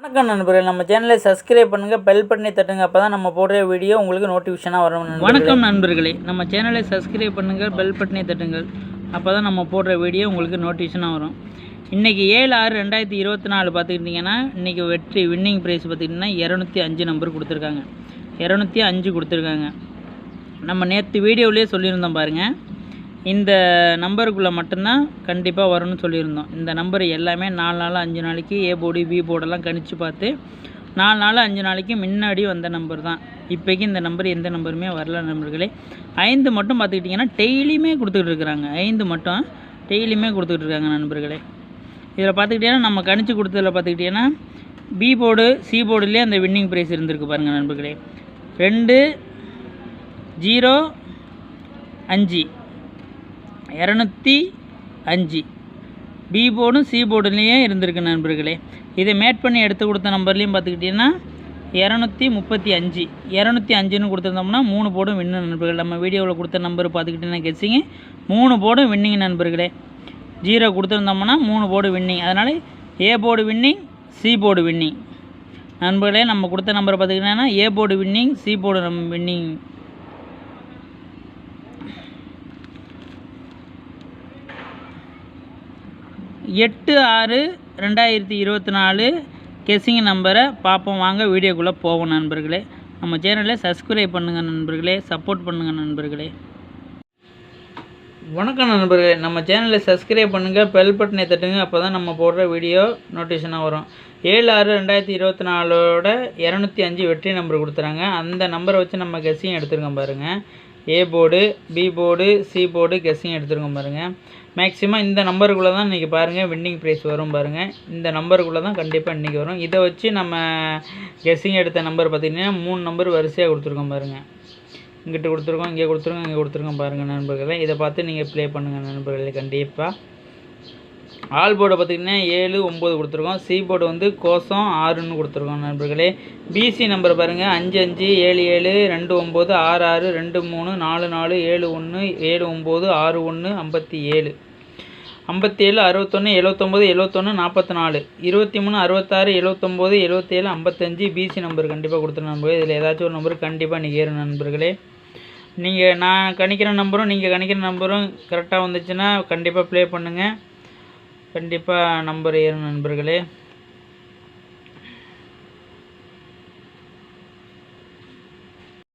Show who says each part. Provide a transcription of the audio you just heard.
Speaker 1: வணக்கம் நண்பர்களே, நம்ம சேனலை சப்ஸ்கிரைப் பண்ணுங்கள், பெல் பட்டனை தட்டுங்க. அப்போ தான் நம்ம போடுற வீடியோ உங்களுக்கு நோட்டிஃபிகேஷனாக வரும். வணக்கம் நண்பர்களே, நம்ம சேனலை சப்ஸ்கிரைப் பண்ணுங்கள், பெல் பட்டனை தட்டுங்கள். அப்போ தான் நம்ம போடுற வீடியோ உங்களுக்கு நோட்டிஃபிகேஷனாக வரும். இன்றைக்கி 7/6/2024 பார்த்துக்கிட்டிங்கன்னா, இன்றைக்கி வெற்றி வின்னிங் ப்ரைஸ் பார்த்திங்கன்னா 205 நம்பர் கொடுத்துருக்காங்க. 205 கொடுத்துருக்காங்க. நம்ம நேற்று வீடியோவிலே சொல்லியிருந்தோம் பாருங்கள், இந்த நம்பருக்குள்ளே மட்டும்தான் கண்டிப்பாக வரும்னு சொல்லியிருந்தோம். இந்த நம்பர் எல்லாமே 4 நாள் 5 நாளைக்கு ஏ போர்டு பி போர்டெல்லாம் கணிச்சு பார்த்து 4 நாள் 5 நாளைக்கு முன்னாடி வந்த நம்பர் தான். இப்போக்கி இந்த நம்பர் எந்த நம்பருமே வரல நண்பர்களே. 5 மட்டும் பார்த்துக்கிட்டிங்கன்னா டெய்லியுமே கொடுத்துக்கிட்டு இருக்கிறாங்க. 5 மட்டும் டெய்லியுமே கொடுத்துக்கிட்டு இருக்காங்க நண்பர்களே. இதில் பார்த்துக்கிட்டிங்கன்னா நம்ம கணிச்சு கொடுத்ததில் பார்த்துக்கிட்டிங்கன்னா பி போர்டு சி போர்டுலேயே அந்த வின்னிங் ப்ரைஸ் இருந்திருக்கு பாருங்கள் நண்பர்களே. 205 205 பி போர்டும் சி போர்டுலேயே இருந்திருக்கு நண்பர்களே. இதை மேட் பண்ணி எடுத்து கொடுத்த நம்பர்லேயும் பார்த்துக்கிட்டிங்கன்னா 235 205ன்னு கொடுத்துருந்தோம்னா 3 போர்டும் வின்னு நண்பர்கள். நம்ம வீடியோவில் கொடுத்த நம்பர் பார்த்துக்கிட்டிங்கன்னா கெஸ்ஸிங்கு 3 போர்டும் வின்னிங் நண்பர்களே. 0 கொடுத்துருந்தோம்னா 3 போர்டு வின்னிங். அதனால் A board winning, C board winning நண்பர்களே. நம்ம கொடுத்த நம்பர் பார்த்துக்கிட்டிங்கன்னா A board winning, C board நம்ம வின்னிங். எட்டு 6/2024 கெஸ்ஸிங் நம்பரை பார்ப்போம் வாங்க. வீடியோக்குள்ளே போவோம் நண்பர்களே. நம்ம சேனலை சப்ஸ்கிரைப் பண்ணுங்கள் நண்பர்களே, சப்போர்ட் பண்ணுங்கள் நண்பர்களே. வணக்கம் நண்பர்களே, நம்ம சேனலை சப்ஸ்கிரைப் பண்ணுங்கள், பெல் பட்டனை தட்டுங்க. அப்போ தான் நம்ம போடுற வீடியோ நோட்டிஃபிகேஷனாக வரும். 7/6/2024 205 வெற்றி நம்பர் கொடுத்துறாங்க. அந்த நம்பரை வச்சு நம்ம கெஸ்ஸிங் எடுத்துருக்கோம் பாருங்கள். A board B board C board guessing எடுத்துருக்கோம் பாருங்கள். மேக்ஸிமம் இந்த நம்பருக்குள்ளே தான் இன்றைக்கி பாருங்கள் வின்னிங் ப்ரைஸ் வரும் பாருங்கள். இந்த நம்பருக்குள்ளே தான் கண்டிப்பாக இன்றைக்கி வரும். இதை வச்சு நம்ம கெஸ்ஸிங் எடுத்த நம்பர் பார்த்திங்கன்னா 3 நம்பர் வரிசையாக கொடுத்துருக்கோம் பாருங்கள். இங்கிட்ட கொடுத்துருக்கோம், இங்கே கொடுத்துருக்கோம், இங்கே கொடுத்துருக்கோம் பாருங்கள் நண்பர்களே. இதை பார்த்து நீங்கள் ப்ளே பண்ணுங்கள் நண்பர்களே. கண்டிப்பாக ஆல் போர்டை பார்த்திங்கன்னா 7 9 கொடுத்துருக்கோம். சி போர்டு வந்து கோசம் 6ன்னு கொடுத்துருக்கோம் நண்பர்களே. பிசி நம்பர் பாருங்கள் 5 5 7 7 2 9 6 6 2 3 4 4 7 1 7 9 6 1 57 57 61 79 71 44 23 66 79 77 55 பிசி நம்பர் கண்டிப்பாக கொடுத்துருங்க நண்பர்களே. இதில் ஏதாச்சும் ஒரு நம்பர் கண்டிப்பாக நீங்கள் ஏறும் நண்பர்களே. நீங்கள் நான் கணிக்கிற நம்பரும் நீங்கள் கணிக்கிற நம்பரும் கரெக்டாக வந்துச்சுன்னா கண்டிப்பாக ப்ளே பண்ணுங்கள். கண்டிப்பாக நம்பர் ஏறும் நண்பர்களே.